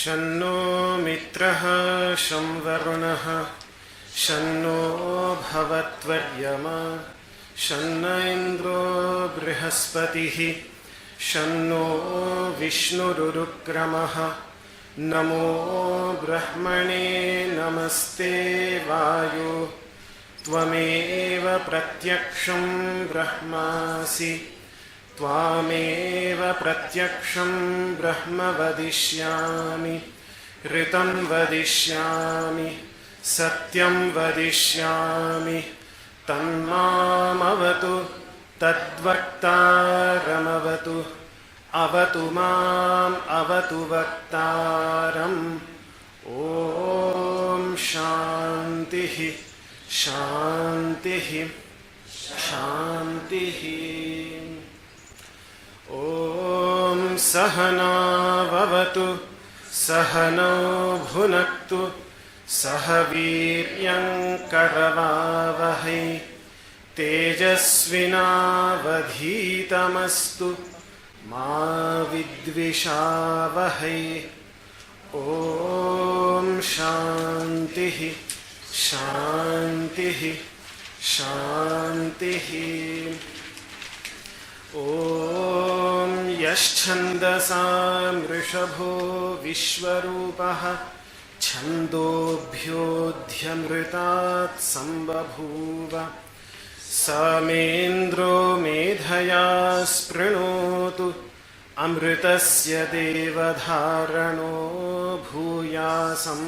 शन्नो मित्रः शं वरुणः शन्नो भवत्वर्यमा शन्न इन्द्रो बृहस्पतिः शन्नो विष्णुरुक्रमः नमो ब्रह्मणे नमस्ते वायो त्वमेव प्रत्यक्षं ब्रह्मासि त्वामेव प्रत्यक्षं ब्रह्म वदिष्यामि ऋतं वदिष्यामि सत्यं वदिष्यामि तन्मामवतु तद्वक्तारमवतु अवतु माम् अवतु वक्तारम् ॐ शान्तिः शान्तिः शान्तिः। ॐ सहनाववतु सहनौ भुनक्तु सह वीर्यं करवावहै तेजस्विनावधीतमस्तु मा विद्विषावहै। ॐ शान्तिः शान्तिः शान्तिः। ॐ यश्छन्दसां वृषभो विश्वरूपः छन्दोभ्योऽध्यमृतात् सम्बभूव समेन्द्रो मेधया स्पृणोतु अमृतस्य देवधारणो भूयासम्।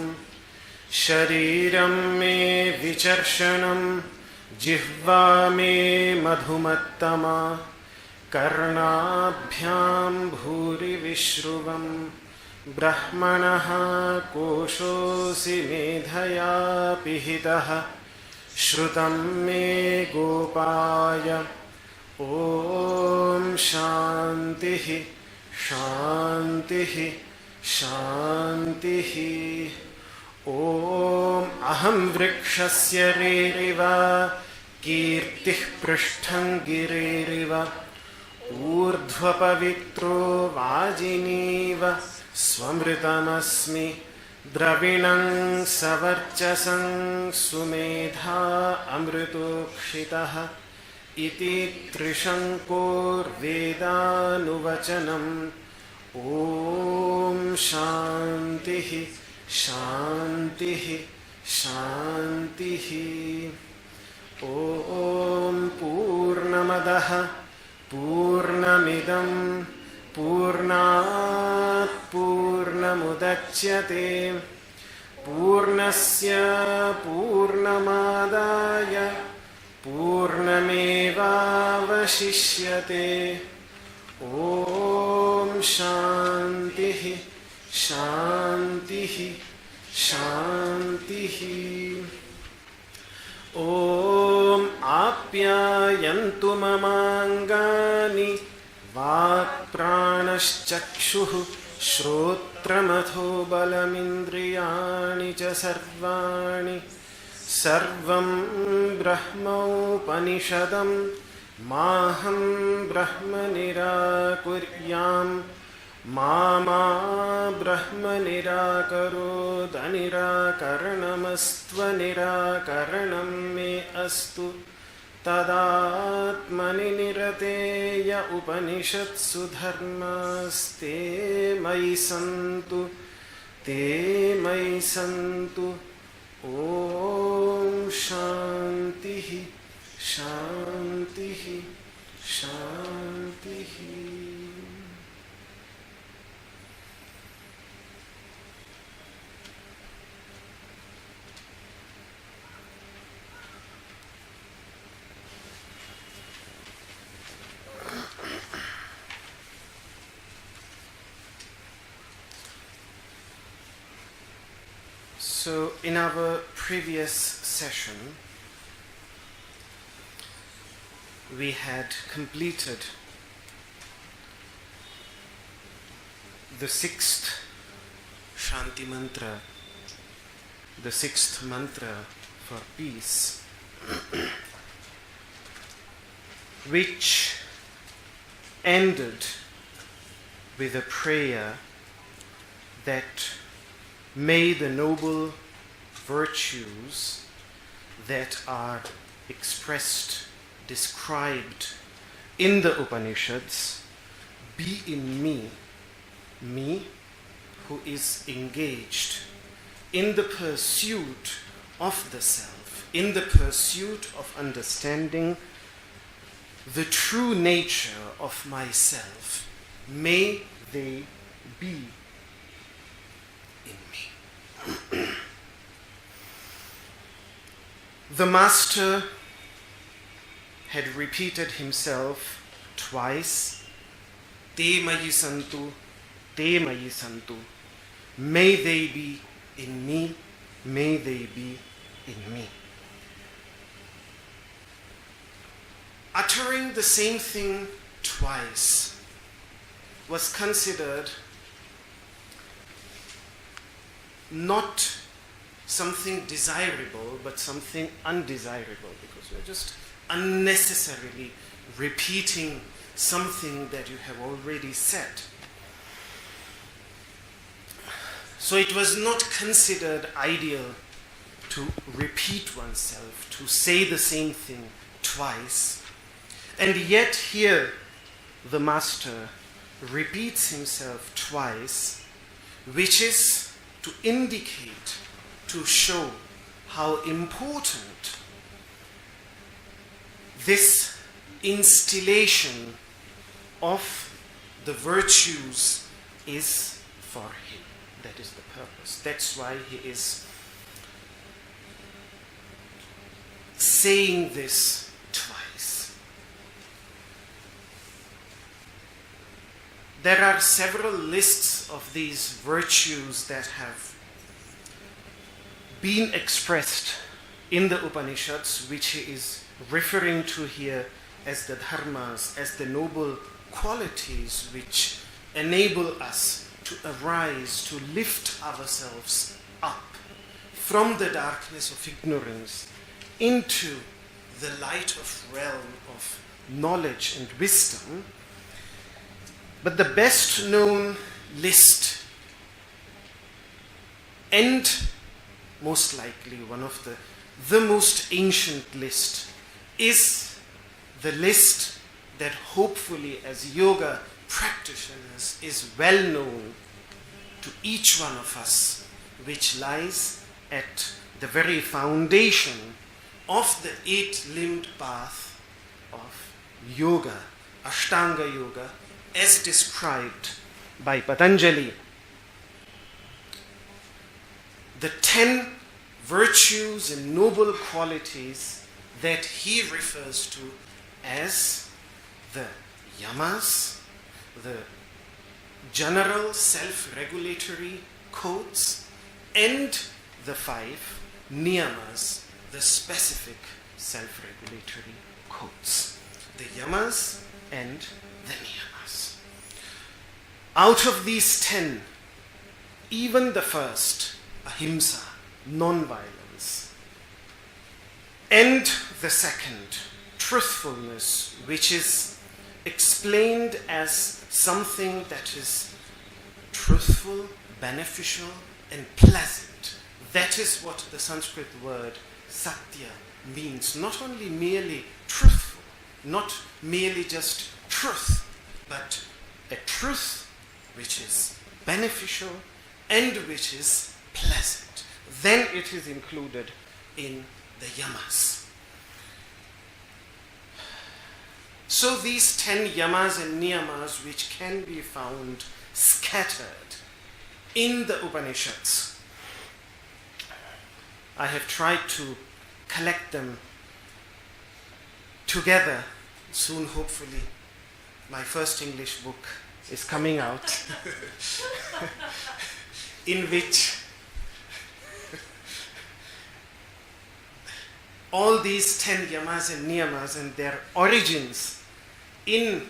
शरीरं मे विचर्षणं जिह्वा मे मधुमत्तमा कर्णाभ्यां भूरिविश्रुवं ब्रह्मणः कोशोऽसि मेधया पिहितः श्रुतं मे गोपाय। ॐ शान्तिः शान्तिः शान्तिः। ॐ अहं वृक्षस्य रेरिव कीर्तिः पृष्ठं गिरेरिव ऊर्ध्वपवित्रो वाजिनीव स्वमृतमस्मि द्रविणं सवर्चसं सुमेधा अमृतोक्षितः इति त्रिशङ्कोर्वेदानुवचनम्। ॐ शान्तिः शान्तिः शान्तिः। ॐ पूर्णमदः पूर्णमिदं पूर्णात् पूर्णमुदच्यते पूर्णस्य पूर्णमादाय पूर्णमेवावशिष्यते। ॐ शान्तिः शान्तिः शान्तिः। ॐ आप्यायन्तु ममाङ्गानि वाक्प्राणश्चक्षुः श्रोत्रमथो बलमिन्द्रियाणि च सर्वाणि सर्वं ब्रह्मोपनिषदं माहं ब्रह्म निराकुर्याम् मा ब्रह्म निराकरोदनिराकरणमस्त्वनिराकरणं मे अस्तु तदात्मनि निरतेय उपनिषत्सु धर्मास्ते मयि सन्तु ते मयि सन्तु। ॐ शान्तिः शान्तिः शान्तिः। So in our previous session, we had completed the sixth Shanti mantra, the sixth mantra for peace, which ended with a prayer that may the noble virtues that are expressed, described in the Upanishads be in me who is engaged in the pursuit of the self, in the pursuit of understanding the true nature of myself. May they be in me. The Master had repeated himself twice, Te mayi santu, Te mayi santu. May they be in me, may they be in me. Uttering the same thing twice was considered not something desirable, but something undesirable, because we're just unnecessarily repeating something that you have already said. So it was not considered ideal to repeat oneself, to say the same thing twice. And yet here the Master repeats himself twice, which is to indicate, to show how important this instillation of the virtues is for him. That is the purpose. That's why he is saying this twice. There are several lists of these virtues that have been expressed in the Upanishads, which he is referring to here as the dharmas, as the noble qualities which enable us to arise, to lift ourselves up from the darkness of ignorance into the light of realm of knowledge and wisdom. But the best known list, and most likely one of the most ancient list, is the list that hopefully as yoga practitioners is well known to each one of us, which lies at the very foundation of the eight-limbed path of yoga, Ashtanga yoga, as described by Patanjali. The 10 virtues and noble qualities that he refers to as the yamas, the general self-regulatory codes, and the 5 niyamas, the specific self-regulatory codes. The yamas and the niyamas. Out of these 10, even the first, ahimsa, non-violence, and the second, truthfulness, which is explained as something that is truthful, beneficial, and pleasant. That is what the Sanskrit word satya means. Not only merely truthful, not merely just truth, but a truth which is beneficial and which is pleasant. Then it is included in the yamas. So these 10 yamas and niyamas, which can be found scattered in the Upanishads, I have tried to collect them together. Soon, hopefully, my first English book is coming out in which all these 10 yamas and niyamas and their origins in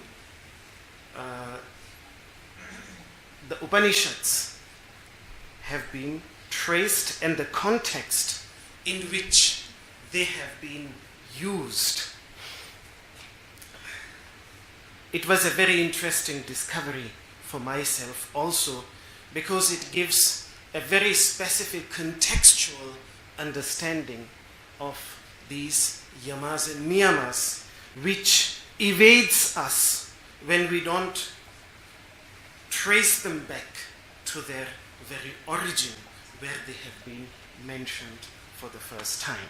the Upanishads have been traced, and the context in which they have been used. It was a very interesting discovery for myself also, because it gives a very specific contextual understanding of these yamas and niyamas, which evades us when we don't trace them back to their very origin, where they have been mentioned for the first time.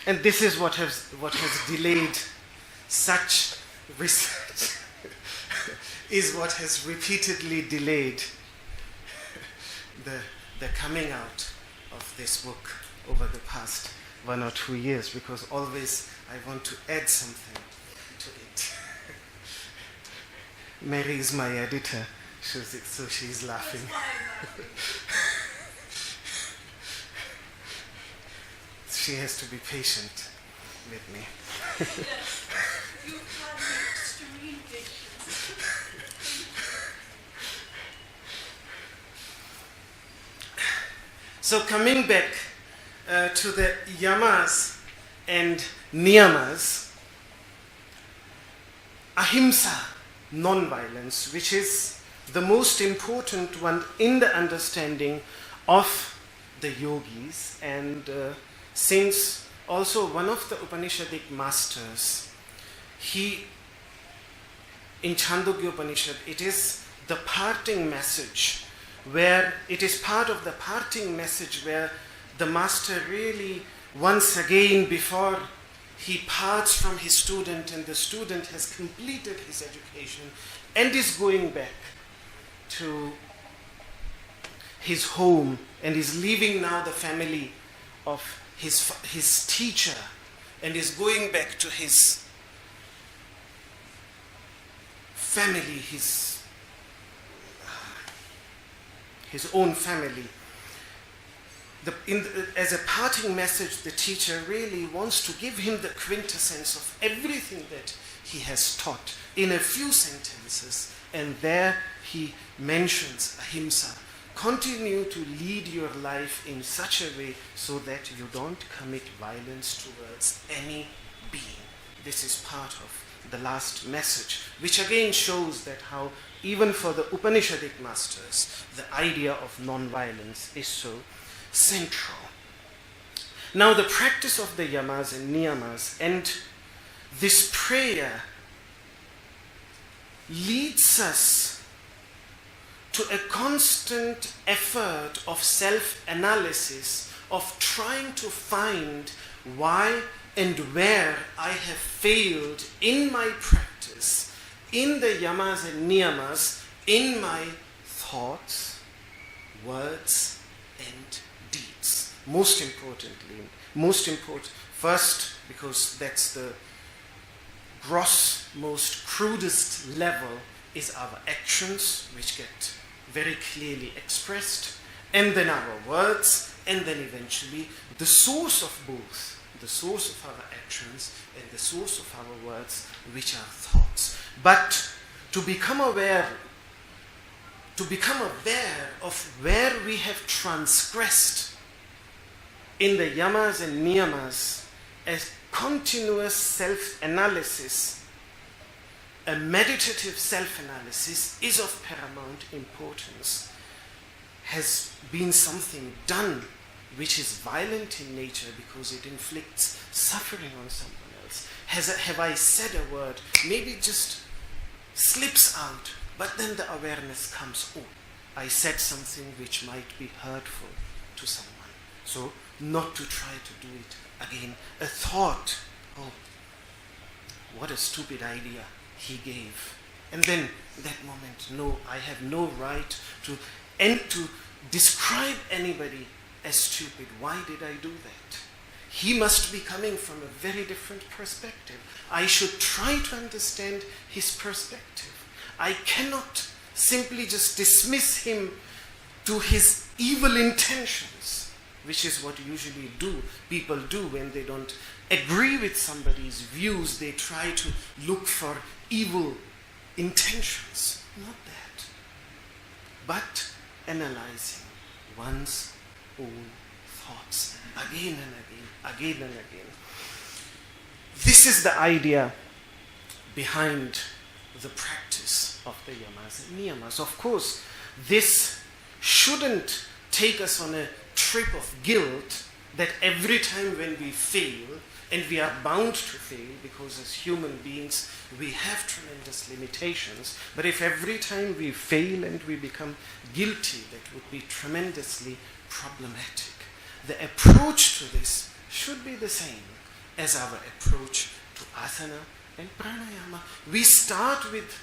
And this is what has delayed such research, is what has repeatedly delayed the coming out of this book over the past 1 or 2 years, because always I want to add something to it. Mary is my editor, so she's laughing. She has to be patient with me. Yes, you've had extreme patience. So coming back to the yamas and niyamas, ahimsa, non-violence, which is the most important one in the understanding of the yogis, and since also one of the Upanishadic masters, he, in Chandogya Upanishad, it is the parting message, where it is part of the parting message where the master really, once again, before he parts from his student and the student has completed his education and is going back to his home and is leaving now the family of his teacher and is going back to his family, his own family. As a parting message, the teacher really wants to give him the quintessence of everything that he has taught in a few sentences, and there he mentions ahimsa. Continue to lead your life in such a way so that you don't commit violence towards any being. This is part of the last message, which again shows that how even for the Upanishadic masters, the idea of non-violence is so central. Now the practice of the yamas and niyamas and this prayer leads us to a constant effort of self-analysis, of trying to find why and where I have failed in my practice, in the yamas and niyamas, in my thoughts, words and deeds. Most important, first, because that's the gross, most crudest level, is our actions, which get very clearly expressed, and then our words, and then eventually the source of both, the source of our actions and the source of our words, which are thoughts. But to become aware of where we have transgressed in the yamas and niyamas, as continuous self-analysis, a meditative self-analysis is of paramount importance, has been something done which is violent in nature because it inflicts suffering on someone else. Have I said a word, maybe it just slips out, but then the awareness comes, oh, I said something which might be hurtful to someone. So not to try to do it again. A thought, oh, what a stupid idea he gave. And then that moment, no, I have no right to describe anybody as stupid. Why did I do that? He must be coming from a very different perspective. I should try to understand his perspective. I cannot simply just dismiss him to his evil intentions which is what usually people do when they don't agree with somebody's views. They try to look for evil intentions. Not that. But analyzing one's own thoughts again and again and again. This is the idea behind the practice of the yamas and niyamas. Of course, this shouldn't take us on a trip of guilt that every time when we fail, and we are bound to fail because as human beings we have tremendous limitations, but if every time we fail and we become guilty, that would be tremendously problematic. The approach to this should be the same as our approach to asana and pranayama. We start with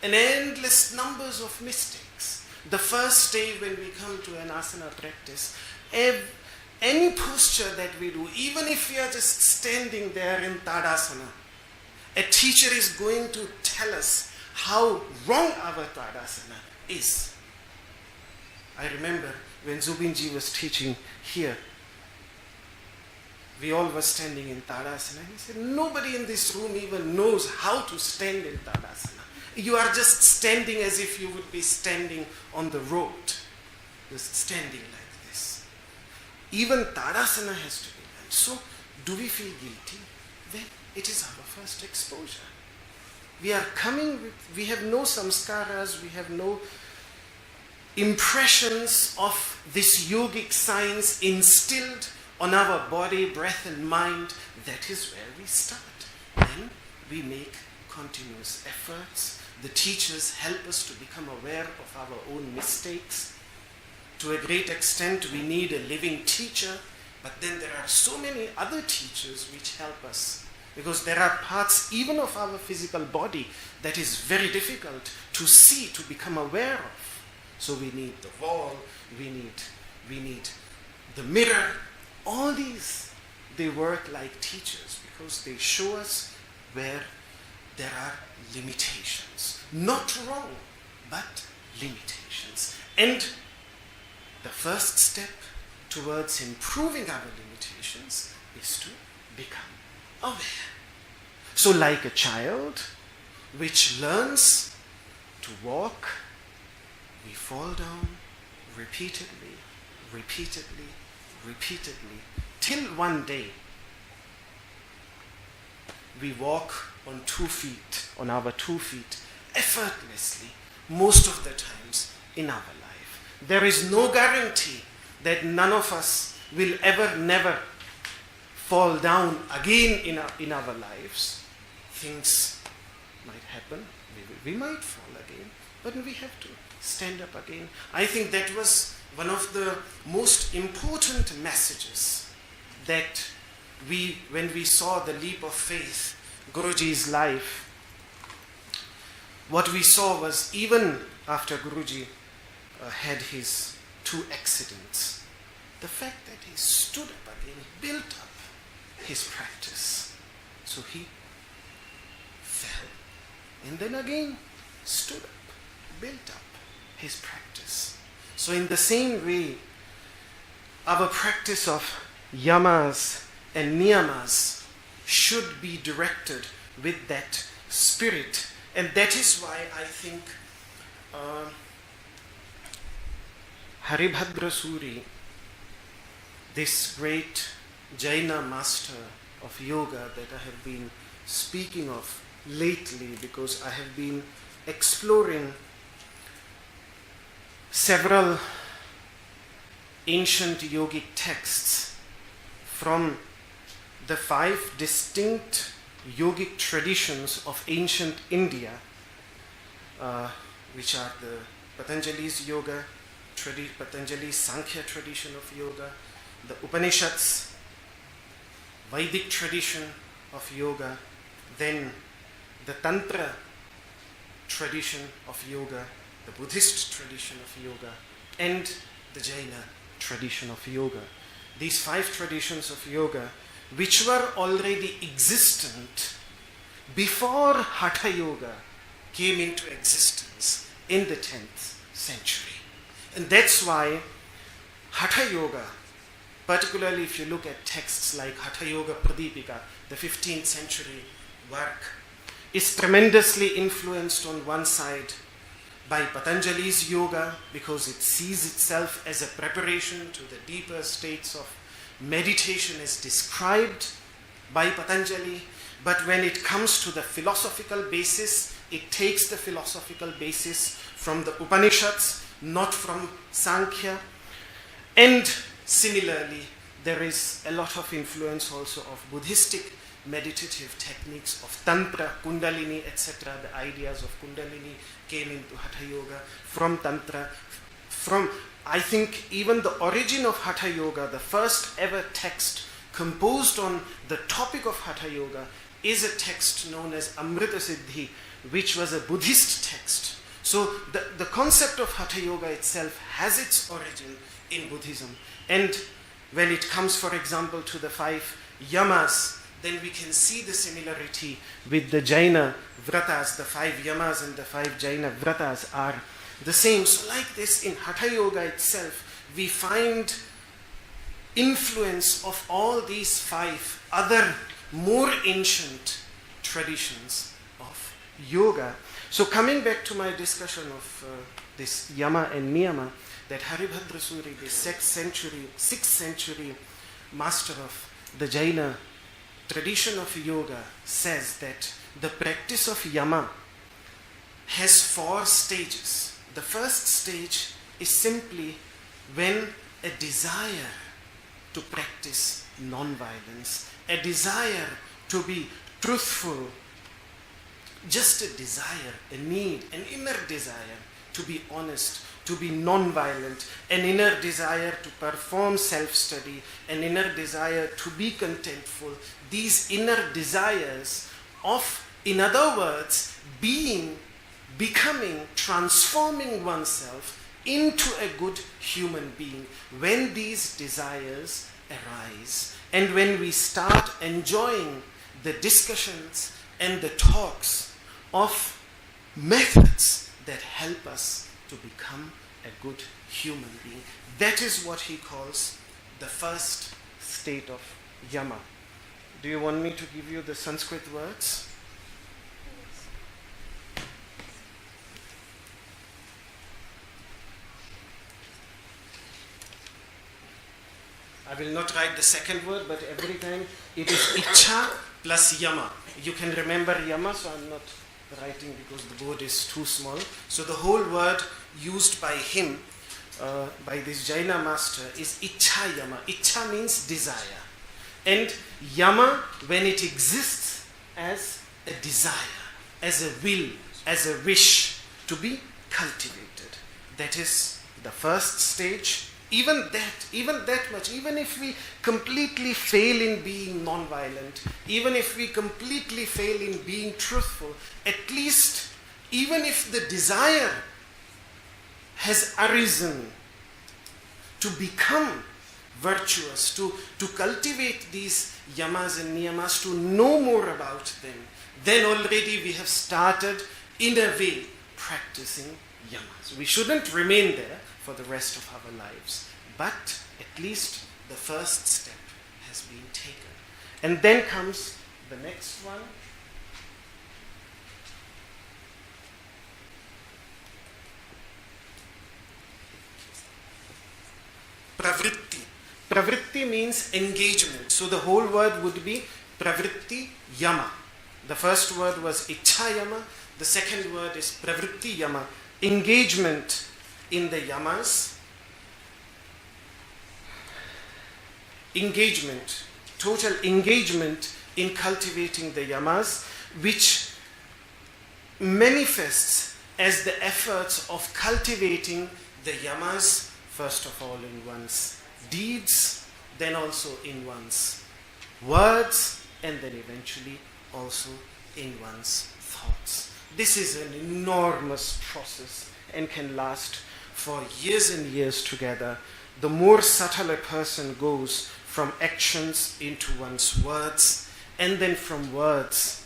an endless numbers of mistakes. The first day when we come to an asana practice, any posture that we do, even if we are just standing there in Tadasana, a teacher is going to tell us how wrong our Tadasana is. I remember when Zubinji was teaching here, we all were standing in Tadasana. He said, nobody in this room even knows how to stand in Tadasana. You are just standing as if you would be standing on the road. Just standing like this. Even Tadasana has to be done. So, do we feel guilty? Then it is our first exposure. We are coming with, we have no samskaras, we have no impressions of this yogic science instilled on our body, breath and mind. That is where we start. Then we make continuous efforts. The teachers help us to become aware of our own mistakes. To a great extent, we need a living teacher, but then there are so many other teachers which help us. Because there are parts even of our physical body that is very difficult to see, to become aware of. So we need the wall, we need the mirror. All these, they work like teachers because they show us where there are limitations. Not wrong, but limitations. And the first step towards improving our limitations is to become aware. So like a child which learns to walk, we fall down repeatedly, till one day we walk on 2 feet, on our 2 feet, effortlessly, most of the times in our life. There is no guarantee that none of us will ever, never fall down again in our lives. Things might happen, we might fall again, but we have to stand up again. I think that was one of the most important messages that when we saw the leap of faith, Guruji's life, what we saw was even after Guruji had his 2 accidents, the fact that he stood up again, built up his practice. So he fell and then again stood up, built up his practice. So in the same way, our practice of yamas and niyamas should be directed with that spirit. And that is why I think Haribhadra Suri, this great Jaina master of yoga that I have been speaking of lately, because I have been exploring several ancient yogic texts from the 5 distinct yogic traditions of ancient India, which are the Patanjali's yoga, Patanjali's Sankhya tradition of yoga, the Upanishads, Vedic tradition of yoga, then the Tantra tradition of yoga, the Buddhist tradition of yoga, and the Jaina tradition of yoga. These 5 traditions of yoga, which were already existent before Hatha Yoga came into existence in the 10th century. And that's why Hatha Yoga particularly if you look at texts like Hatha Yoga Pradipika, the 15th century work, is tremendously influenced on one side by Patanjali's yoga, because it sees itself as a preparation to the deeper states of meditation as described by Patanjali. But when it comes to the philosophical basis, it takes the philosophical basis from the Upanishads, not from Sankhya. And similarly, there is a lot of influence also of Buddhistic meditative techniques, of Tantra, Kundalini, etc. The ideas of Kundalini came into Hatha Yoga from Tantra. From, I think, even the origin of Hatha Yoga, the first ever text composed on the topic of Hatha Yoga is a text known as Amrita Siddhi, which was a Buddhist text. So the concept of Hatha Yoga itself has its origin in Buddhism. And when it comes, for example, to the 5 yamas, then we can see the similarity with the Jaina vratas. The 5 yamas and the 5 Jaina vratas are the same. So like this, in Hatha Yoga itself, we find influence of all these 5 other more ancient traditions of yoga. So coming back to my discussion of this yama and niyama, that Haribhadra Suri, the 6th century master of the Jaina tradition of yoga, says that the practice of yama has 4 stages. The first stage is simply when a desire to practice non-violence, a desire to be truthful, just a desire, a need, an inner desire to be honest, to be non-violent, an inner desire to perform self-study, an inner desire to be contentful. These inner desires of, in other words, becoming, transforming oneself into a good human being. When these desires arise, and when we start enjoying the discussions and the talks of methods that help us to become a good human being, that is what he calls the first state of yama. Do you want me to give you the Sanskrit words? I will not write the second word, but every time it is ichha plus yama. You can remember yama, so I'm not writing because the board is too small. So the whole word used by him, by this Jaina master, is ichha yama. Ichha means desire. And yama, when it exists as a desire, as a will, as a wish to be cultivated, that is the first stage. Even that much, even if we completely fail in being non-violent, even if we completely fail in being truthful, at least even if the desire has arisen to become virtuous, to cultivate these yamas and niyamas, to know more about them, then already we have started, in a way, practicing yamas. We shouldn't remain there for the rest of our lives, but at least the first step has been taken. And then comes the next one. Pravritti. Pravritti means engagement. So the whole word would be pravritti yama. The first word was ichha yama. The second word is pravritti yama. Engagement in the yamas. Engagement, total engagement in cultivating the yamas, which manifests as the efforts of cultivating the yamas, first of all in one's deeds, then also in one's words, and then eventually also in one's thoughts. This is an enormous process and can last for years and years together. The more subtle a person goes from actions into one's words, and then from words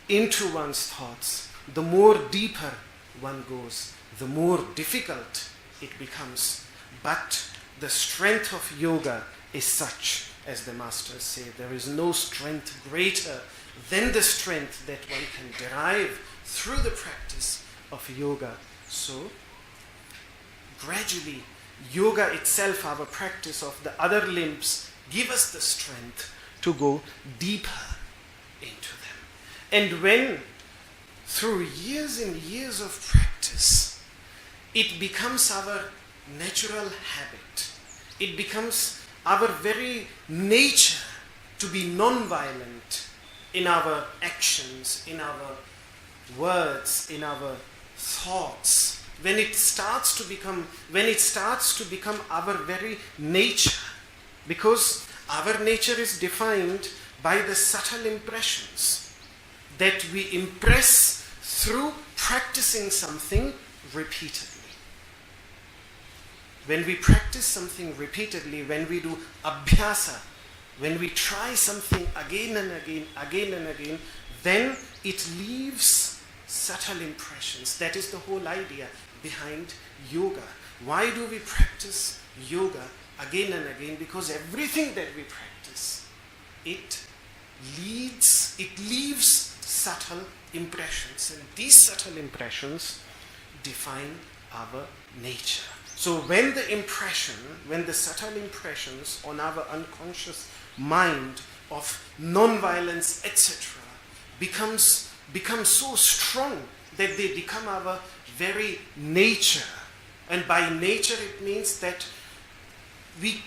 into one's thoughts, the more deeper one goes, the more difficult it becomes. But the strength of yoga is such, as the masters say. There is no strength greater than the strength that one can derive through the practice of yoga. So, gradually, yoga itself, our practice of the other limbs, give us the strength to go deeper into them. And when, through years and years of practice, it becomes our natural habit, it becomes our very nature to be non-violent in our actions, in our words, in our thoughts, when it starts to become our very nature, because our nature is defined by the subtle impressions that we impress through practicing something repeatedly. When we practice something repeatedly, when we do abhyasa, when we try something again and again, then it leaves subtle impressions. That is the whole idea behind yoga. Why do we practice yoga again and again? Because everything that we practice, it leaves subtle impressions, and these subtle impressions define our nature. So when the subtle impressions on our unconscious mind of non-violence, etc., become so strong that they become our very nature, and by nature it means that we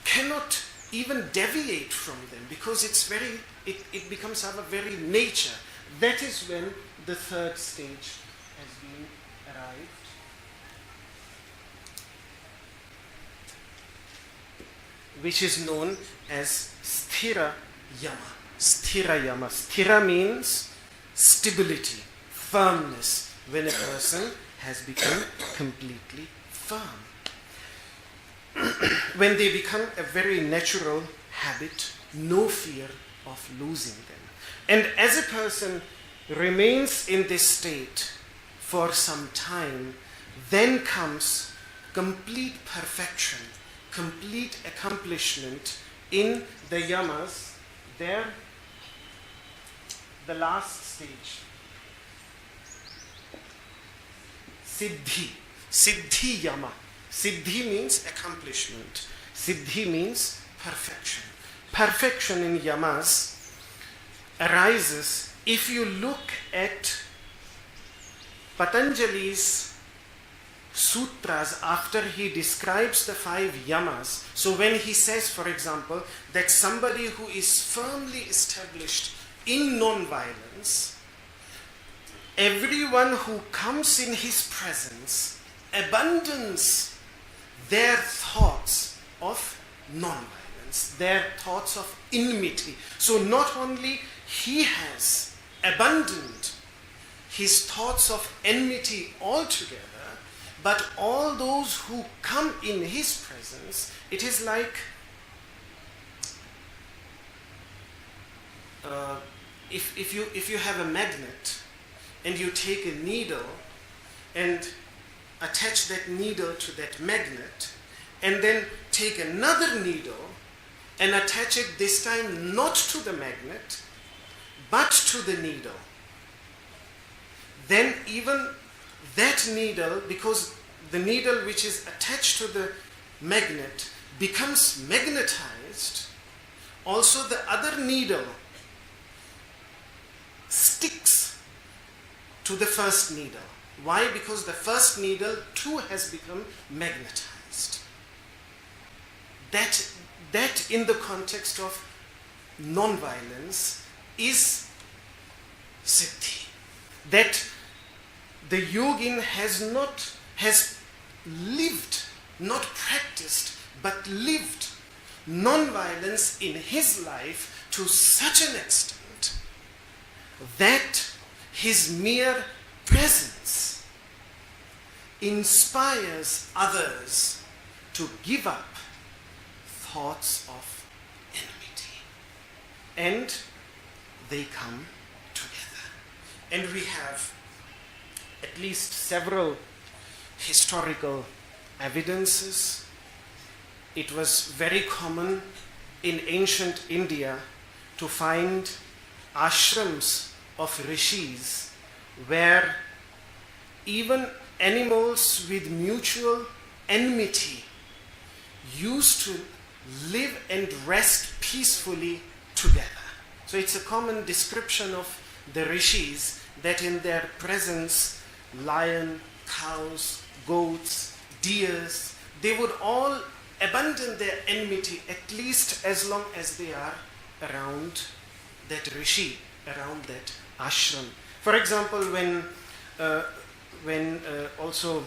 cannot even deviate from them, because it becomes our very nature. That is when the third stage has been arrived. Which is known as sthira yama. Sthira yama. Sthira means stability, firmness, when a person has become completely firm. When they become a very natural habit, no fear of losing them. And as a person remains in this state for some time, then comes complete perfection, complete accomplishment in the yamas. There, the last stage, siddhi. Siddhi yama. Siddhi means accomplishment. Siddhi means perfection. Perfection in yamas arises if you look at Patanjali's sutras after he describes the 5 yamas. So when he says, for example, that somebody who is firmly established in non-violence, everyone who comes in his presence abandons their thoughts of non-violence, their thoughts of enmity. So not only he has abandoned his thoughts of enmity altogether, but all those who come in his presence, it is like if you have a magnet and you take a needle and attach that needle to that magnet, and then take another needle and attach it this time not to the magnet but to the needle, then even that needle, because the needle which is attached to the magnet becomes magnetized, also the other needle sticks to the first needle. Why? Because the first needle too has become magnetized. That in the context of non-violence is siddhi. That the yogin has lived, not practiced, but lived non-violence in his life to such an extent that his mere presence inspires others to give up thoughts of enmity. And they come together. And we have at least several historical evidences it was very common in ancient India to find ashrams of rishis where even animals with mutual enmity used to live and rest peacefully together. So it's a common description of the rishis that in their presence, lion, cows, goats, deers, they would all abandon their enmity at least as long as they are around that rishi, around that ashram. For example, when also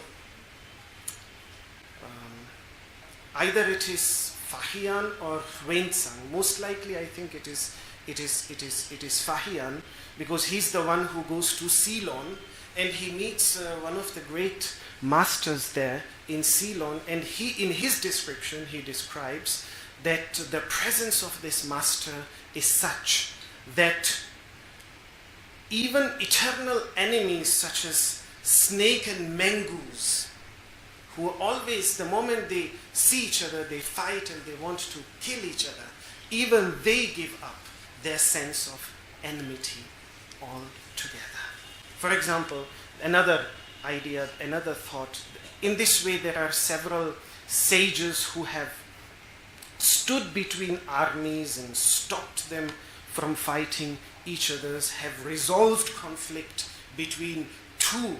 either it is Fahian or Huensang. Most likely, I think it is Fahian, because he's the one who goes to Ceylon and he meets one of the great masters there in Ceylon, and in his description he describes that the presence of this master is such that even eternal enemies such as snake and mangoose, who always, the moment they see each other, they fight and they want to kill each other, even they give up their sense of enmity altogether. For example, another idea, another thought, in this way there are several sages who have stood between armies and stopped them from fighting each other, have resolved conflict between two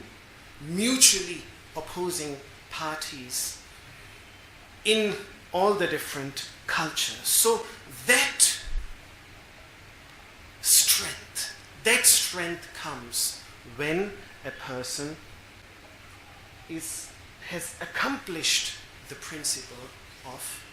mutually opposing parties in all the different cultures. So that strength comes when a person has accomplished the principle of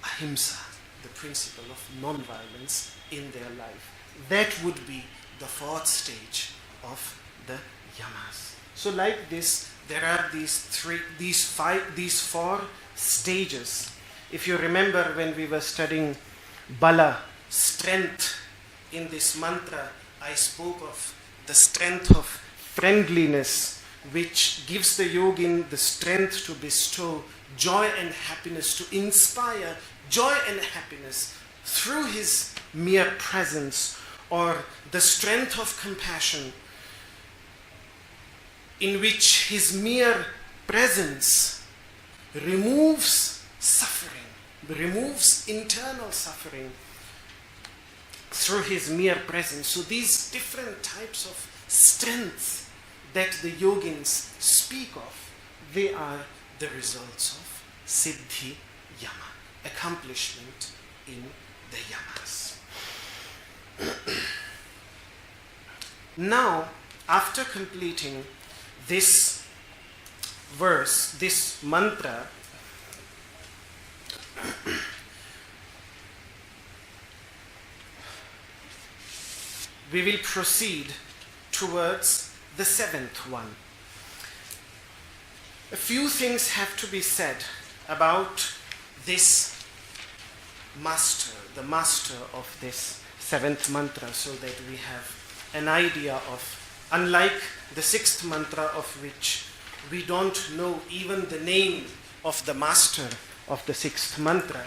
ahimsa, the principle of non-violence in their life. That would be the fourth stage of the yamas. So like this, there are these four stages. If you remember when we were studying bala, strength, in this mantra, I spoke of the strength of friendliness, which gives the yogin the strength to bestow joy and happiness, to inspire joy and happiness through his mere presence, or the strength of compassion, in which his mere presence removes suffering, removes internal suffering through his mere presence. So these different types of strength that the yogins speak of, they are the results of siddhi yama, accomplishment in the yamas. Now, after completing this verse, this mantra, we will proceed towards the seventh one. A few things have to be said about this master, the master of this seventh mantra, so that we have an idea of, unlike the sixth mantra, of which we don't know even the name of the master of the sixth mantra,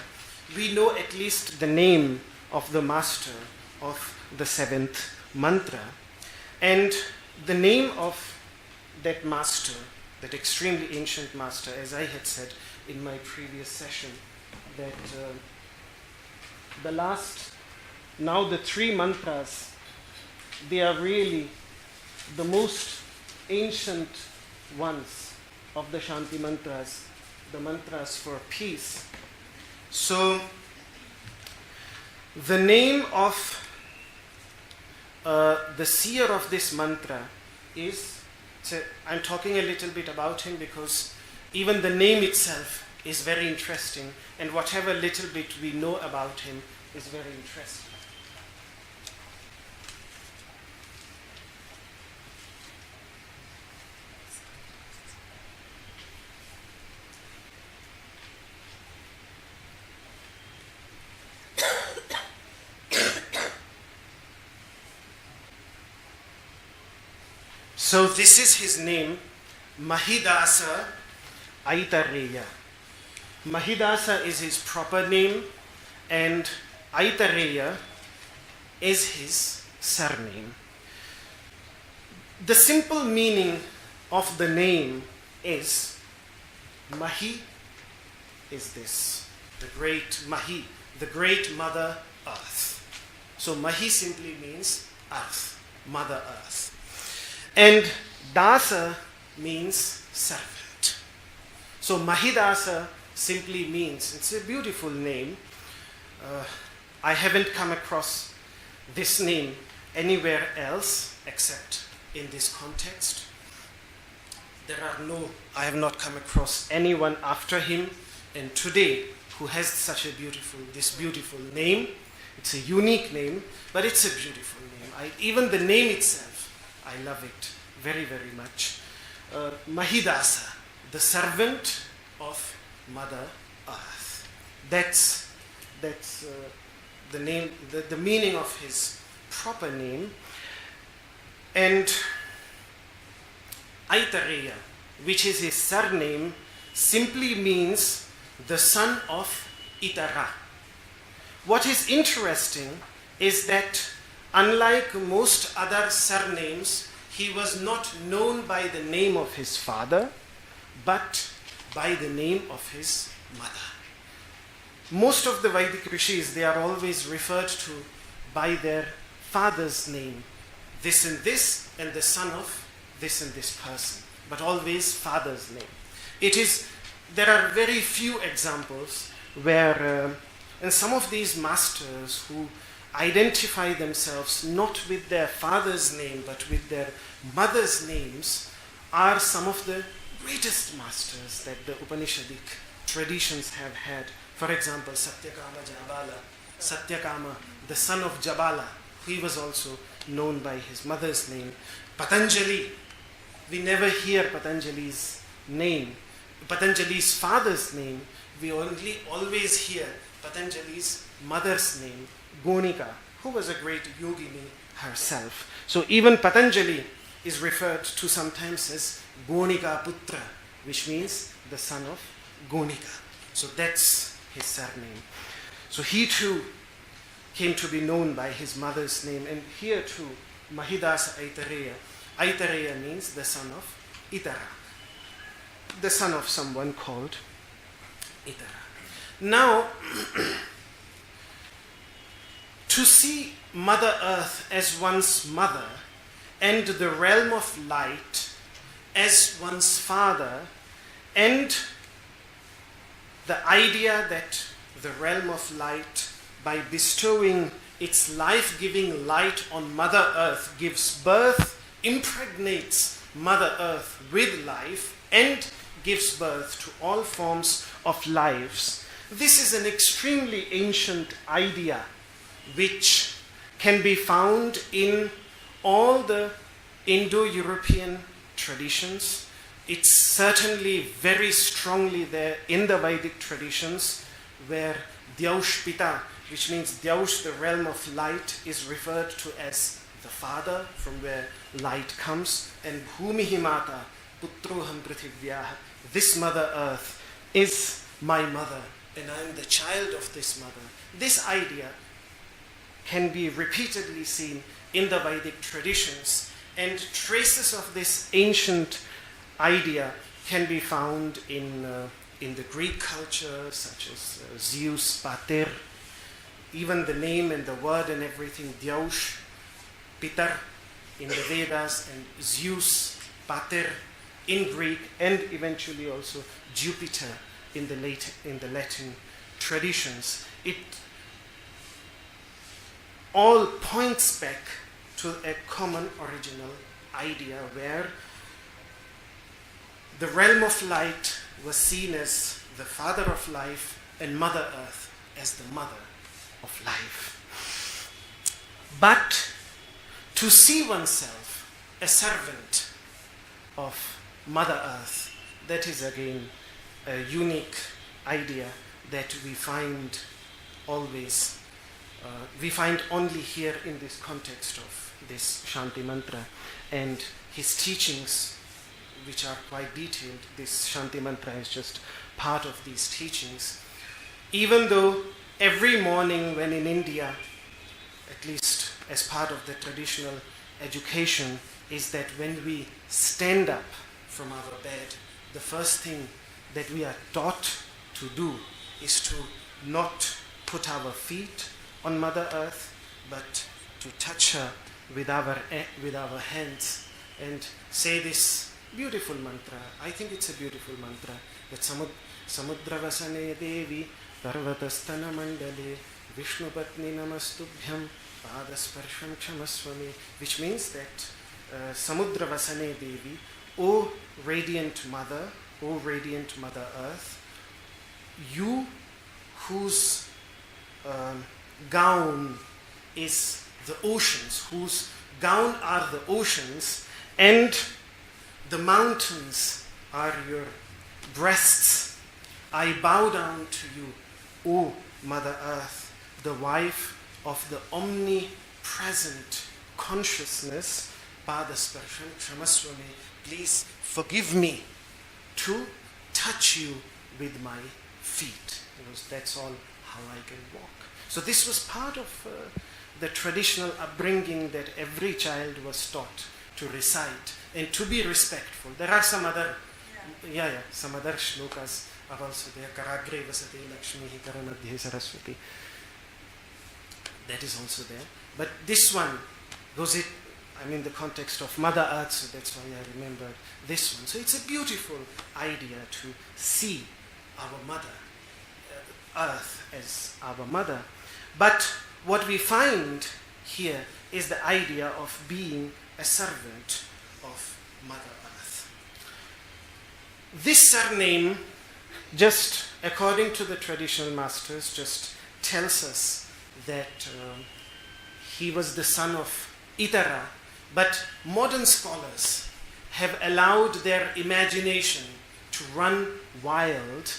we know at least the name of the master of the seventh mantra. And the name of that master, that extremely ancient master, as I had said in my previous session, that now the three mantras, they are really the most ancient ones of the Shanti mantras, the mantras for peace. So the name of the seer of this mantra is, I'm talking a little bit about him because even the name itself is very interesting, and whatever little bit we know about him is very interesting. So this is his name, Mahidāsa Aitareya. Mahidāsa is his proper name, and Aitareya is his surname. The simple meaning of the name is Mahi is this, the great Mahi, the great Mother Earth. So Mahi simply means earth, Mother Earth. And Dasa means servant. So Mahidāsa simply means, it's a beautiful name. I haven't come across this name anywhere else except in this context. I have not come across anyone after him, and today who has this beautiful name. It's a unique name, but it's a beautiful name. Even the name itself, I love it very, very much. Mahidāsa, the servant of Mother Earth. That's the name, the meaning of his proper name. And Aitareya, which is his surname, simply means the son of Itara. What is interesting is that unlike most other surnames, he was not known by the name of his father, but by the name of his mother. Most of the Vedic rishis, they are always referred to by their father's name, this and this, and the son of this and this person, but always father's name. There are very few examples where, and some of these masters who identify themselves not with their father's name but with their mother's names are some of the greatest masters that the Upanishadic traditions have had. For example, Satyakama, the son of Jabala, he was also known by his mother's name. Patanjali, we never hear Patanjali's name. Patanjali's father's name, we only always hear Patanjali's mother's name, Gonika, who was a great yogini herself. So even Patanjali is referred to sometimes as Gonika Putra, which means the son of Gonika. So that's his surname. So he too came to be known by his mother's name. And here too, Mahidāsa Aitareya. Aitareya means the son of Itara, the son of someone called Itara. Now, to see Mother Earth as one's mother and the realm of light as one's father, and the idea that the realm of light, by bestowing its life-giving light on Mother Earth, gives birth, impregnates Mother Earth with life, and gives birth to all forms of lives. This is an extremely ancient idea which can be found in all the Indo-European traditions. It's certainly very strongly there in the Vedic traditions, where Dyaush Pita, which means Dyaush, the realm of light, is referred to as the father, from where light comes, and Bhumihi Mata, Putroham Prithivyaha, this Mother Earth is my mother, and I am the child of this mother. This idea can be repeatedly seen in the Vedic traditions, and traces of this ancient idea can be found in the Greek culture, such as Zeus, Pater, even the name and the word and everything, Dyaush, Pitar in the Vedas, and Zeus, Pater in Greek, and eventually also Jupiter in the Latin traditions. It all points back to a common original idea where the realm of light was seen as the father of life and Mother Earth as the mother of life. But to see oneself a servant of Mother Earth, that is again a unique idea that we find always, we find only here in this context of this Shanti mantra and his teachings, which are quite detailed. This Shanti mantra is just part of these teachings. Even though every morning when in India, at least as part of the traditional education, is that when we stand up from our bed, the first thing that we are taught to do is to not put our feet on Mother Earth, but to touch her with our hands and say this beautiful mantra. I think it's a beautiful mantra, that samudravasane devi parvatastana mandale vishnupatni namastubhyam padasparsham kshamaswami, which means that samudravasane devi, O radiant mother, O radiant Mother Earth, you whose gown is the oceans, whose gown are the oceans, and the mountains are your breasts. I bow down to you, O Mother Earth, the wife of the omnipresent consciousness. Padasparsham kshamaswami, please forgive me to touch you with my feet. Because that's all how I can walk. So this was part of the traditional upbringing that every child was taught to recite and to be respectful. There are some other, some other shlokas are also there. Karagre vasate lakshmihi karamadhye saraswati. That is also there. But this one goes the context of Mother Earth, so that's why I remembered this one. So it's a beautiful idea to see our Mother Earth as our mother. But what we find here is the idea of being a servant of Mother Earth. This surname, just according to the traditional masters, just tells us that he was the son of Itara, but modern scholars have allowed their imagination to run wild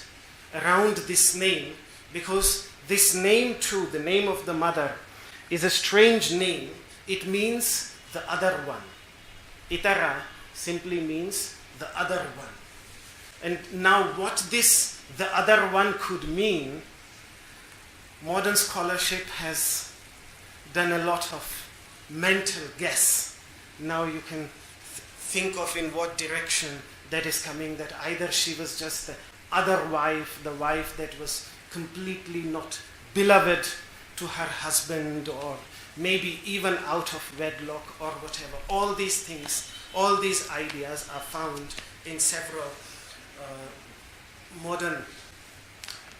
around this name, because this name too, the name of the mother, is a strange name. It means the other one. Itara simply means the other one. And now what this the other one could mean, modern scholarship has done a lot of mental guess. Now you can think of in what direction that is coming, that either she was just the other wife, the wife that was completely not beloved to her husband, or maybe even out of wedlock or whatever. All these things, all these ideas are found in several modern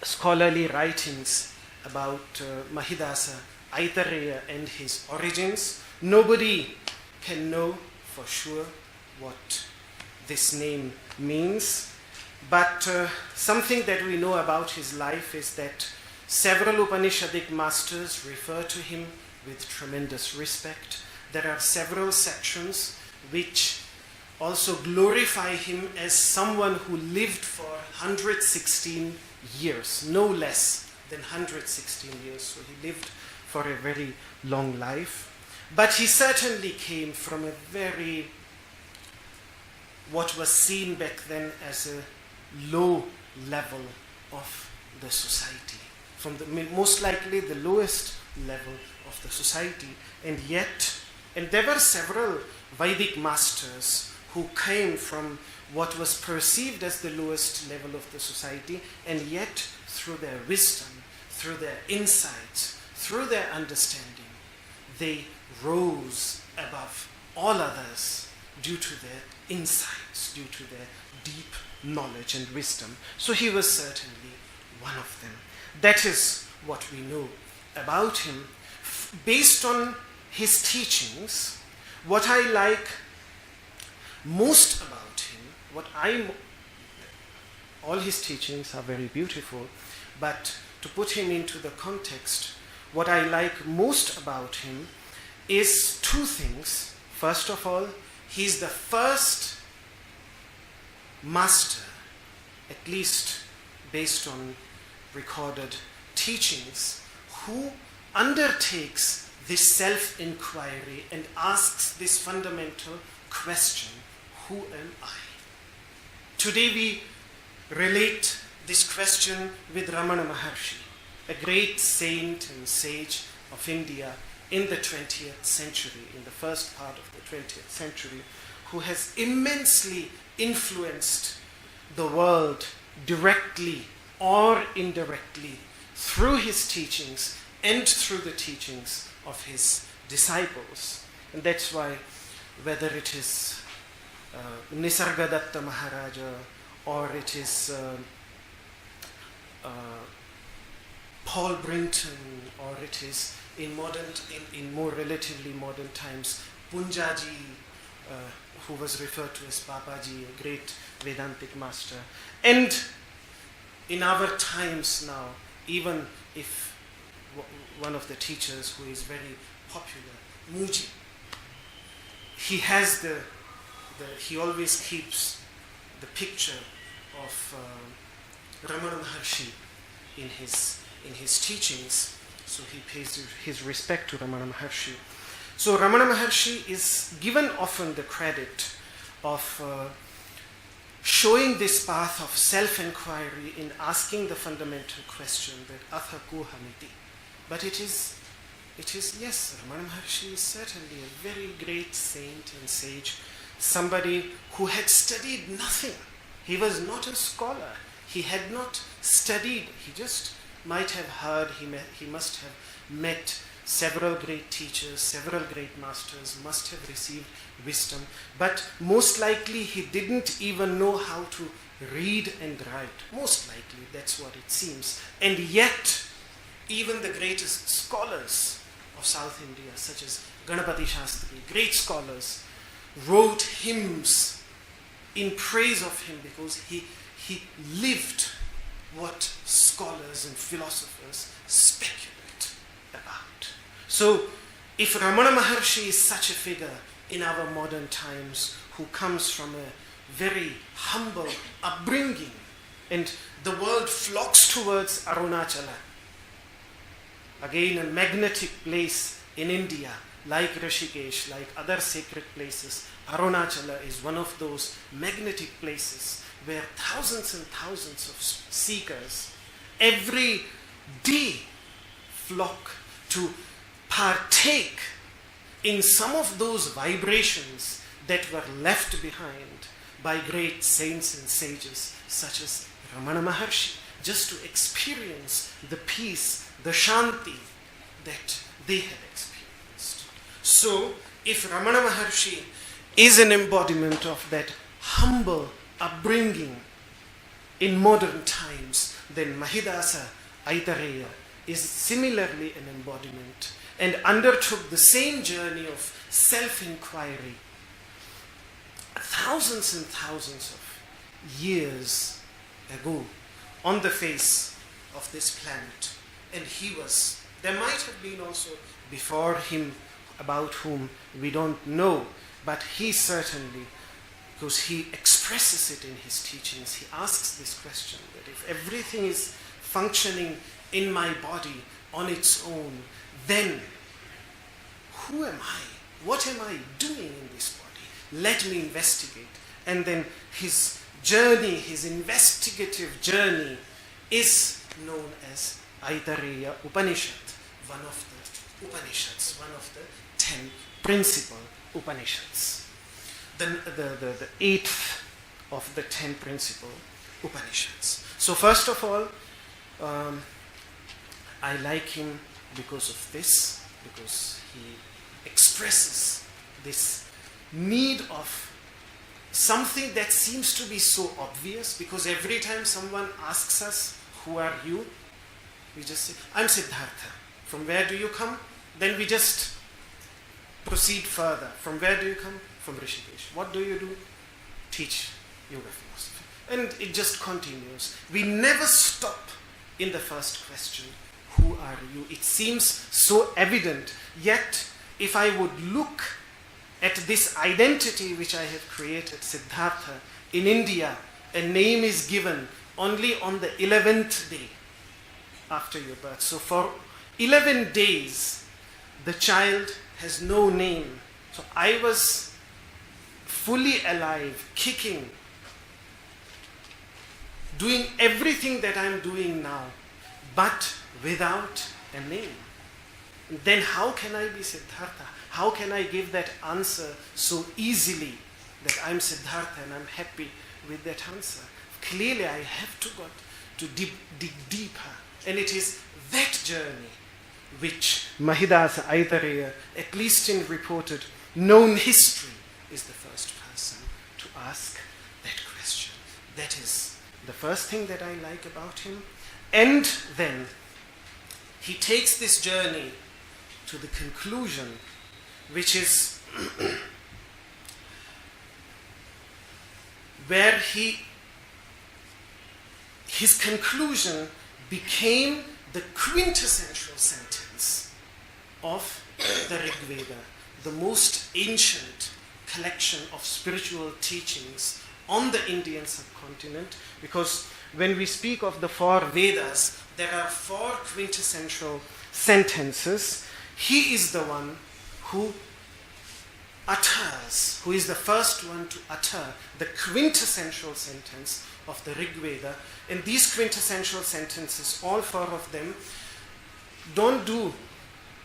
scholarly writings about Mahidāsa Aitareya and his origins. Nobody can know for sure what this name means, but something that we know about his life is that several Upanishadic masters refer to him with tremendous respect. There are several sections which also glorify him as someone who lived for 116 years, no less than 116 years. So he lived for a very long life. But he certainly came from a very, what was seen back then as a low level of the society, from the most likely the lowest level of the society. And there were several Vedic masters who came from what was perceived as the lowest level of the society, and yet through their wisdom, through their insights, through their understanding, they rose above all others due to their insights, due to their deep knowledge and wisdom. So he was certainly one of them. That is what we know about him. Based on his teachings, what I like most about him, all his teachings are very beautiful, but to put him into the context, what I like most about him is two things. First of all, he's the first master, at least based on recorded teachings, who undertakes this self-inquiry and asks this fundamental question: who am I? Today we relate this question with Ramana Maharshi, a great saint and sage of India in the 20th century, in the first part of the 20th century, who has immensely influenced the world directly or indirectly through his teachings and through the teachings of his disciples. And that's why, whether it is Nisargadatta Maharaja, or it is Paul Brinton, or it is in more relatively modern times, Punjaji, who was referred to as Babaji, a great Vedantic master. And in our times now, even if one of the teachers who is very popular, Muji, he always keeps the picture of Ramana Maharshi in his teachings, so he pays his respect to Ramana Maharshi. So Ramana Maharshi is given often the credit of showing this path of self-inquiry in asking the fundamental question that atha kuhamiti. But it is yes, Ramana Maharshi is certainly a very great saint and sage, somebody who had studied nothing. He was not a scholar. He had not studied. He just might have heard. He must have met several great teachers, several great masters, must have received wisdom. But most likely he didn't even know how to read and write. Most likely, that's what it seems. And yet, even the greatest scholars of South India, such as Ganapati Shastri, great scholars, wrote hymns in praise of him because he lived what scholars and philosophers speculate about. So, if Ramana Maharshi is such a figure in our modern times, who comes from a very humble upbringing, and the world flocks towards Arunachala, again a magnetic place in India, like Rishikesh, like other sacred places, Arunachala is one of those magnetic places where thousands and thousands of seekers every day flock to partake in some of those vibrations that were left behind by great saints and sages such as Ramana Maharshi, just to experience the peace, the Śānti that they had experienced. So, if Ramana Maharshi is an embodiment of that humble upbringing in modern times, then Mahidāsa Aitareya is similarly an embodiment and undertook the same journey of self-inquiry thousands and thousands of years ago on the face of this planet. And there might have been also before him about whom we don't know, but he certainly, because he expresses it in his teachings, he asks this question, that if everything is functioning in my body on its own, then who am I? What am I doing in this body? Let me investigate. And then his journey, his investigative journey, is known as Aitareya Upanishad, one of the Upanishads, one of the 10 principal Upanishads. The 8th of the 10 principal Upanishads. So first of all, I like him because of this, because he expresses this need of something that seems to be so obvious, because every time someone asks us, who are you? We just say, I'm Siddhartha. From where do you come? Then we just proceed further. From where do you come? From Rishikesh. What do you do? Teach yoga philosophy. And it just continues. We never stop in the first question, who are you? It seems so evident, yet if I would look at this identity which I have created, Siddhartha, in India, a name is given only on the 11th day after your birth. So for 11 days, the child has no name. So I was fully alive, kicking, doing everything that I'm doing now, but without a name. Then how can I be Siddhartha? How can I give that answer so easily that I'm Siddhartha and I'm happy with that answer? Clearly I have to dig deeper. And it is that journey which Mahidāsa Aitareya, at least in reported known history, is the first person to ask that question. That is the first thing that I like about him. And then he takes this journey to the conclusion, which is where his conclusion became the quintessential sentence of the Rig Veda, the most ancient collection of spiritual teachings on the Indian subcontinent, because when we speak of the 4 Vedas, there are 4 quintessential sentences. He is the one who utters, who is the first one to utter the quintessential sentence of the Rig Veda. And these quintessential sentences, all 4 of them, don't do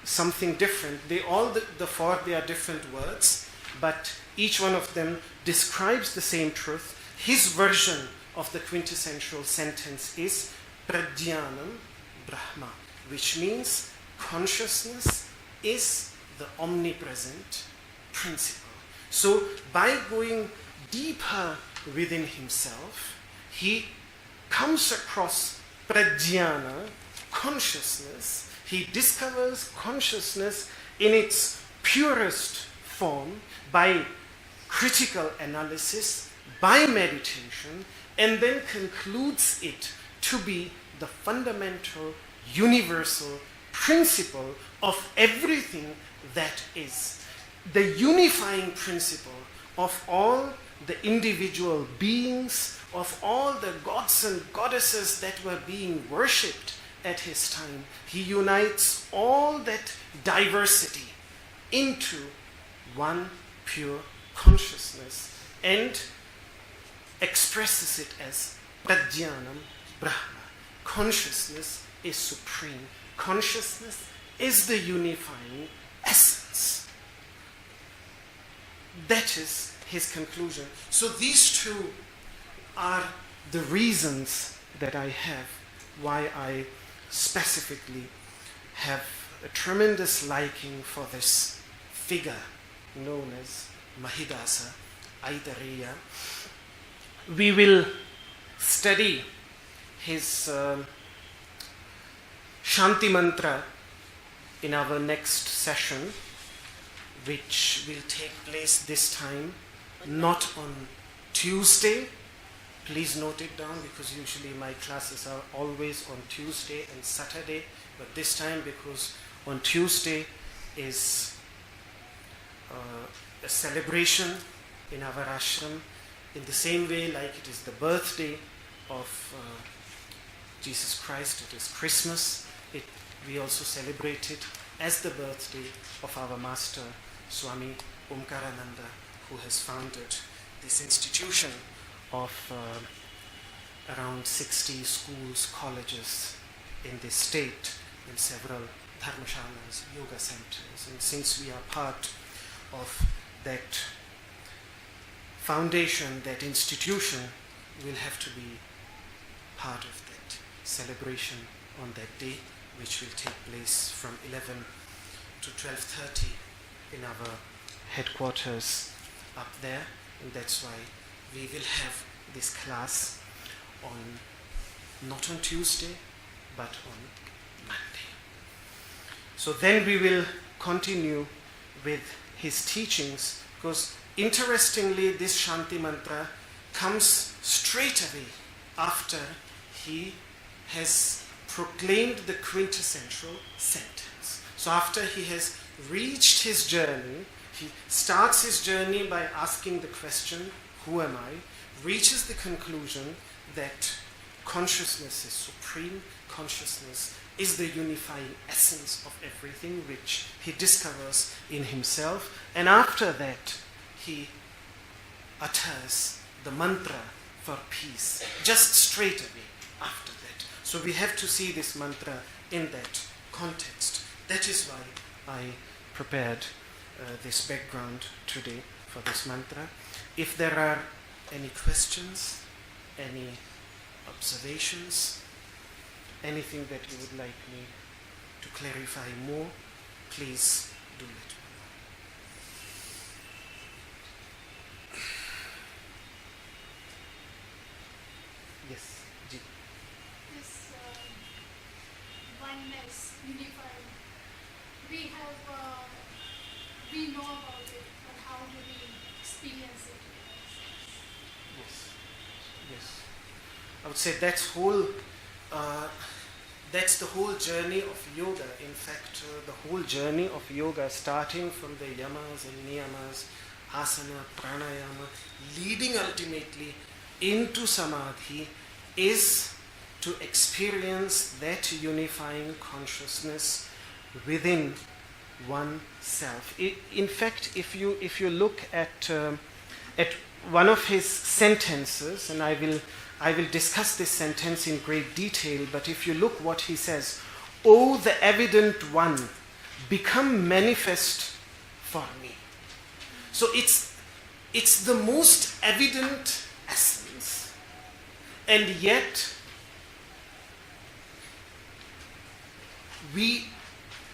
something different. They all, the 4, they are different words, but each one of them describes the same truth. His version of the quintessential sentence is Pradyānam Brahma, which means consciousness is the omnipresent principle. So by going deeper within himself, he comes across Pradyāna, consciousness. He discovers consciousness in its purest form by critical analysis, by meditation, and then concludes it to be the fundamental, universal principle of everything that is. The unifying principle of all the individual beings, of all the gods and goddesses that were being worshipped at his time. He unites all that diversity into one pure consciousness and expresses it as Pradyānam Brahma. Consciousness is supreme. Consciousness is the unifying essence. That is his conclusion. So these 2 are the reasons that I have why I specifically have a tremendous liking for this figure known as Mahidāsa Aitareya. We will study his Shanti mantra in our next session, which will take place this time not on Tuesday. Please note it down, because usually my classes are always on Tuesday and Saturday, but this time, because on Tuesday is a celebration in our ashram, in the same way like it is the birthday of Jesus Christ, it is Christmas, we also celebrate it as the birthday of our master, Swami Omkarananda, who has founded this institution of around 60 schools, colleges in this state, and several dharmashalas, yoga centers. And since we are part of that foundation, that institution, we'll have to be part of that celebration on that day, which will take place from 11 to 12:30 in our headquarters up there. And that's why we will have this class not on Tuesday, but on Monday. So then we will continue with his teachings, because interestingly this Shanti mantra comes straight away after he has proclaimed the quintessential sentence. So after he has reached his journey, he starts his journey by asking the question, who am I? Reaches the conclusion that consciousness is supreme, consciousness is the unifying essence of everything, which he discovers in himself. And after that, he utters the mantra for peace, just straight away after that. So we have to see this mantra in that context. That is why I prepared this background today for this mantra. If there are any questions, any observations, anything that you would like me to clarify more, please do let me know. Yes, Ji. This oneness, unifying, we know about it, but how do we experience it? Yes. I would say that's the whole journey of yoga. In fact, the whole journey of yoga, starting from the yamas and niyamas, asana, pranayama, leading ultimately into samadhi, is to experience that unifying consciousness within oneself. In fact, if you look at one of his sentences, and I will discuss this sentence in great detail, but if you look what he says, "O the evident one, become manifest for me." So it's the most evident essence, and yet we,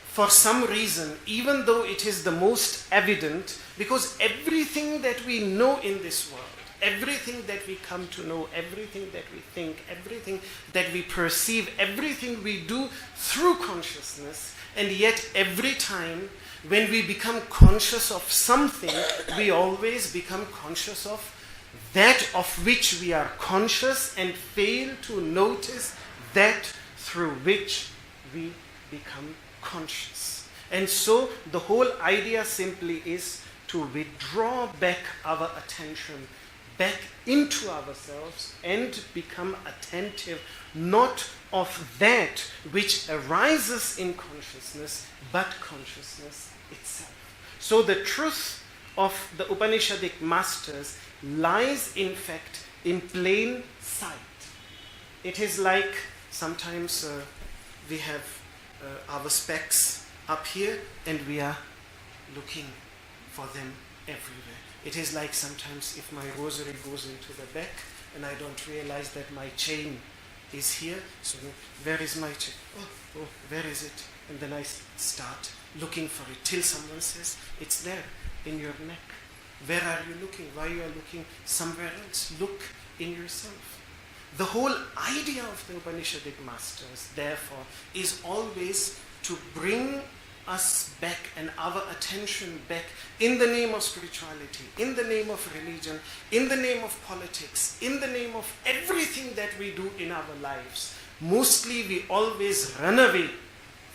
for some reason, even though it is the most evident, because everything that we know in this world, everything that we come to know, everything that we think, everything that we perceive, everything we do through consciousness, and yet every time when we become conscious of something, we always become conscious of that of which we are conscious and fail to notice that through which we become conscious. And so the whole idea simply is to withdraw back our attention back into ourselves and become attentive not of that which arises in consciousness, but consciousness itself. So the truth of the Upanishadic masters lies in fact in plain sight. It is like sometimes we have our specs up here and we are looking for them everywhere. It is like sometimes if my rosary goes into the back and I don't realize that my chain is here, so where is my chain? Oh, where is it? And then I start looking for it till someone says, it's there in your neck. Where are you looking? Why you are looking somewhere else? Look in yourself. The whole idea of the Upanishadic masters, therefore, is always to bring us back and our attention back in the name of spirituality, in the name of religion, in the name of politics, in the name of everything that we do in our lives. Mostly we always run away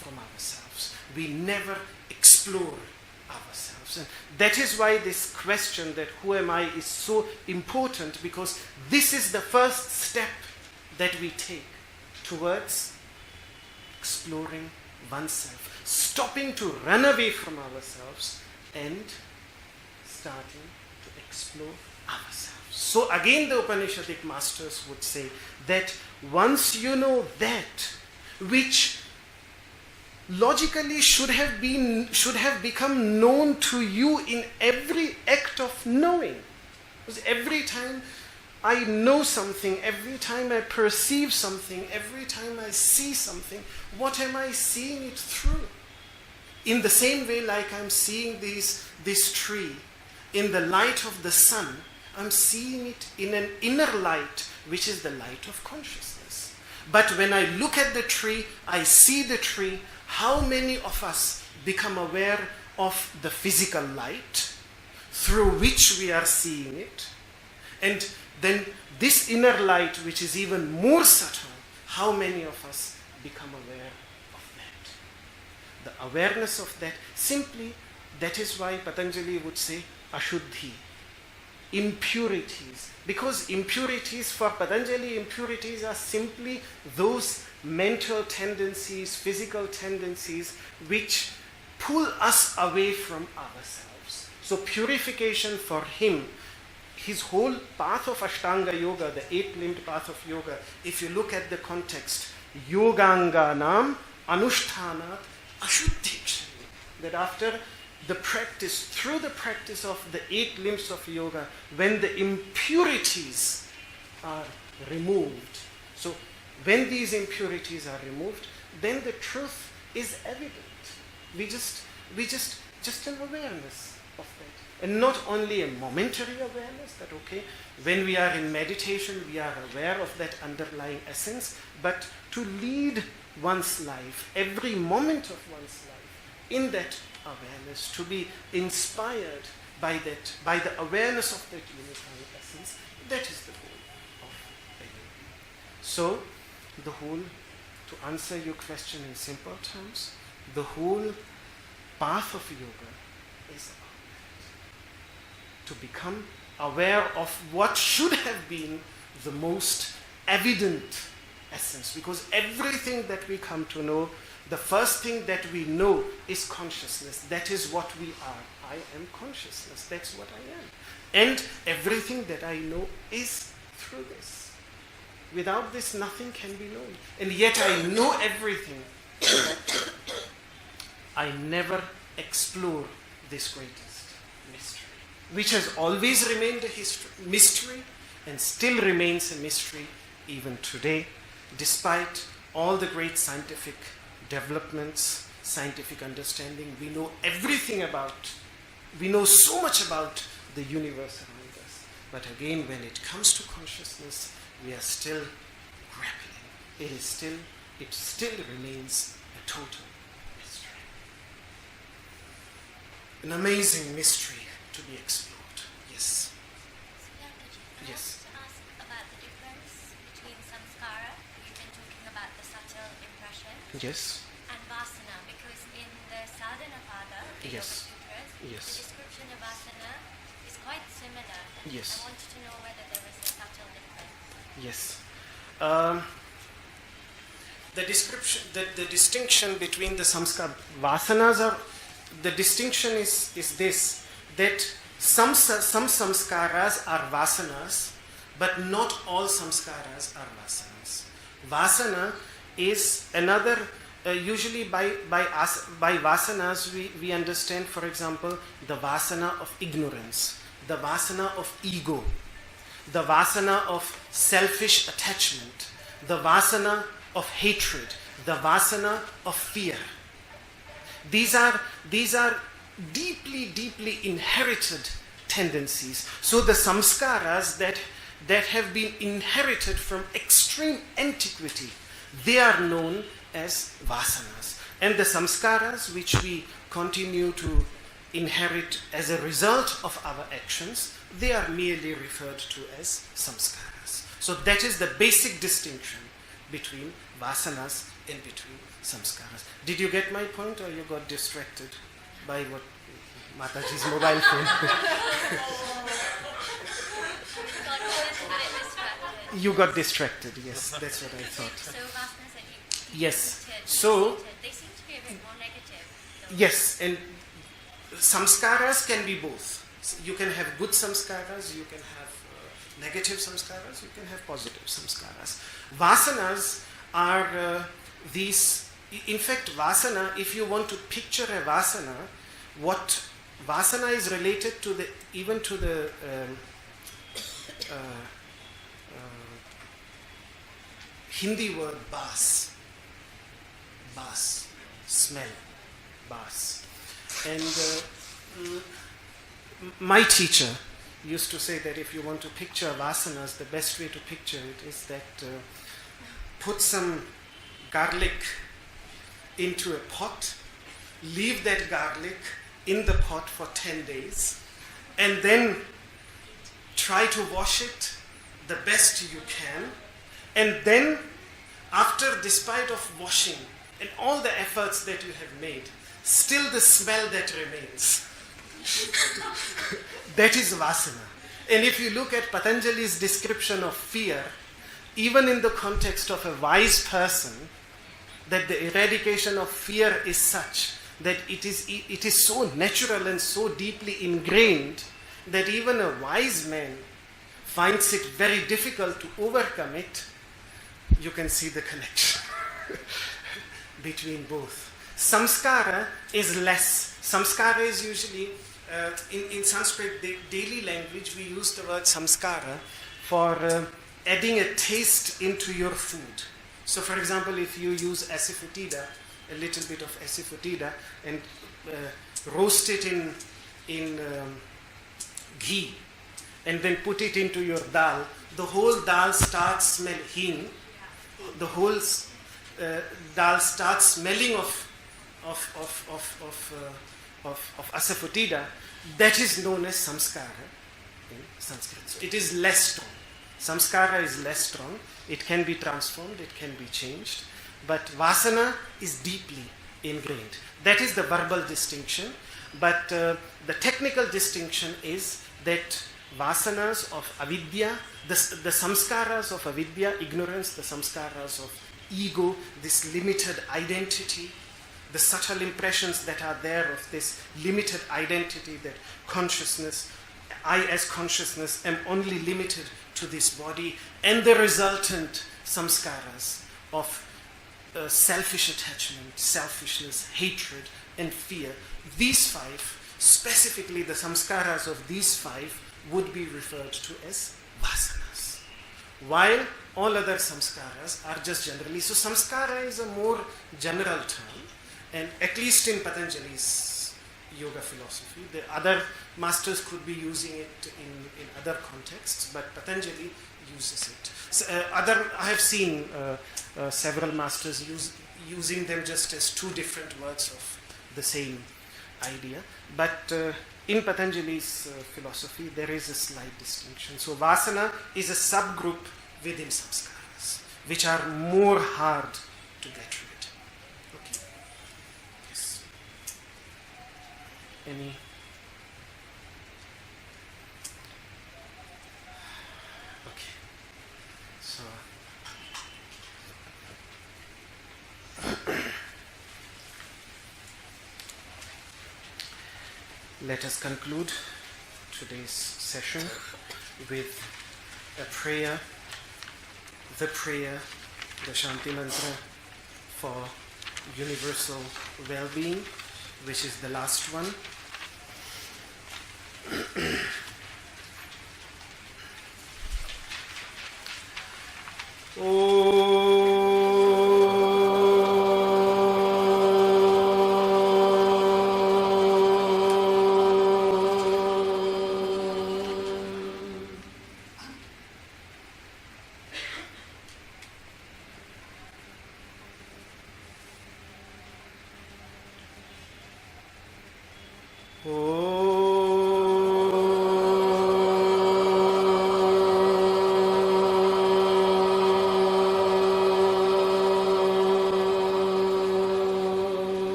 from ourselves. We never explore ourselves. And that is why this question that who am I is so important, because this is the first step that we take towards exploring oneself. Stopping to run away from ourselves and starting to explore ourselves. So again the Upanishadic masters would say that once you know that which logically should have become known to you in every act of knowing. Because every time I know something, every time I perceive something, every time I see something, what am I seeing it through? In the same way like I'm seeing this tree, in the light of the sun, I'm seeing it in an inner light, which is the light of consciousness. But when I look at the tree, I see the tree. How many of us become aware of the physical light through which we are seeing it? And then this inner light, which is even more subtle, how many of us become aware of that? The awareness of that, simply, that is why Patanjali would say ashuddhi, impurities. Because impurities, for Patanjali, impurities are simply those mental tendencies, physical tendencies, which pull us away from ourselves. So purification for him his whole path of Ashtanga Yoga, the 8-limbed path of yoga, if you look at the context, yoganganam anushthānāt ashuddhikṣani, that after the practice, through the practice of the 8 limbs of yoga, when the impurities are removed, so when these impurities are removed, then the truth is evident. We just an awareness of that. And not only a momentary awareness that, okay, when we are in meditation, we are aware of that underlying essence, but to lead one's life, every moment of one's life, in that awareness, to be inspired by that, by the awareness of that unifying essence, that is the goal of the yoga. So, the whole, to answer your question in simple terms, the whole path of yoga is about that. To become aware of what should have been the most evident essence. Because everything that we come to know, the first thing that we know is consciousness. That is what we are. I am consciousness. That's what I am. And everything that I know is through this. Without this, nothing can be known. And yet I know everything. But I never explore this greatest mystery, which has always remained a mystery and still remains a mystery even today, despite all the great scientific developments, scientific understanding. We know everything about, we know so much about the universe around us. But again, when it comes to consciousness, we are still grappling. It still remains a total mystery. An amazing mystery to be explored. Yes. Yes. To ask about the difference between samskara, we've been talking about the subtle impression, Yes. and vasana, because in the sadhana pada, the Yes. Yoga Sutras, Yes. the description of vasana is quite similar. And Yes. I wanted to know whether there was a subtle difference. Yes. The distinction between the samskara vasanas are, the distinction is this, that some samskaras are vasanas, but not all samskaras are vasanas. Vasana is another, usually by vasanas we understand, for example, the vasana of ignorance, the vasana of ego, the vasana of selfish attachment, the vasana of hatred, the vasana of fear. These are deeply inherited tendencies. So the samskaras that have been inherited from extreme antiquity, they are known as vasanas. And the samskaras which we continue to inherit as a result of our actions, they are merely referred to as samskaras. So that is the basic distinction between vasanas and between samskaras. Did you get my point, or you got distracted by what Mataji's mobile phone? You got distracted, yes, that's what I thought. So vasanas that you Yes. listed, So, they seem to be a bit more negative. yes, and samskaras can be both. You can have good samskaras, you can have negative samskaras, you can have positive samskaras. Vasanas are these, in fact, vasana, if you want to picture a vasana, what vasana is related to the, even to the Hindi word bas, smell, bas. And my teacher used to say that if you want to picture vasanas, the best way to picture it is that put some garlic into a pot, leave that garlic in the pot for 10 days, and then try to wash it the best you can. And then, after, despite of washing and all the efforts that you have made, still the smell that remains. That is vasana. And if you look at Patanjali's description of fear, even in the context of a wise person, that the eradication of fear is such that it is so natural and so deeply ingrained that even a wise man finds it very difficult to overcome it, you can see the connection between both. Samskara is less. Samskara is usually, in Sanskrit, the daily language, we use the word samskara for adding a taste into your food. So, for example, if you use asafoetida, a little bit of asafoetida, and roast it in ghee, and then put it into your dal, the whole dal starts smelling. The whole dal starts smelling of asafoetida. That is known as samskara in Sanskrit. So it is less strong. Samskara is less strong. It can be transformed, it can be changed. But vasana is deeply ingrained. That is the verbal distinction. But the technical distinction is that vasanas of avidya, the samskaras of avidya, ignorance, the samskaras of ego, this limited identity, the subtle impressions that are there of this limited identity, that consciousness, I as consciousness am only limited to this body, and the resultant samskaras of selfish attachment, selfishness, hatred, and fear. These five, specifically the samskaras of these five, would be referred to as vasanas, while all other samskaras are just generally. So samskara is a more general term, and at least in Patanjali's yoga philosophy, the other masters could be using it in other contexts, but Patanjali uses it. So, I have seen several masters using them just as two different words of the same idea, but in Patanjali's philosophy, there is a slight distinction. So vasana is a subgroup within samskaras, which are more hard to get rid. Okay. Yes. Any? Okay. So let us conclude today's session with a prayer, the Shanti mantra for universal well-being, which is the last one.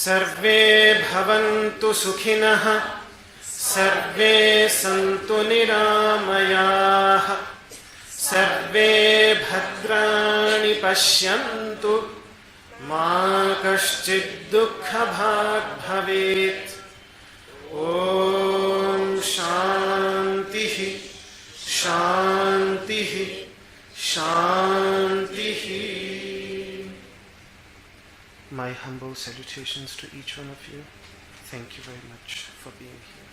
सर्वे भवन्तु सुखिनः सर्वे सन्तु निरामयाः सर्वे भद्राणि पश्यन्तु मा कश्चित् दुःखभाग् भवेत् ॐ शान्तिः शान्तिः शान्तिः. My humble salutations to each one of you. Thank you very much for being here.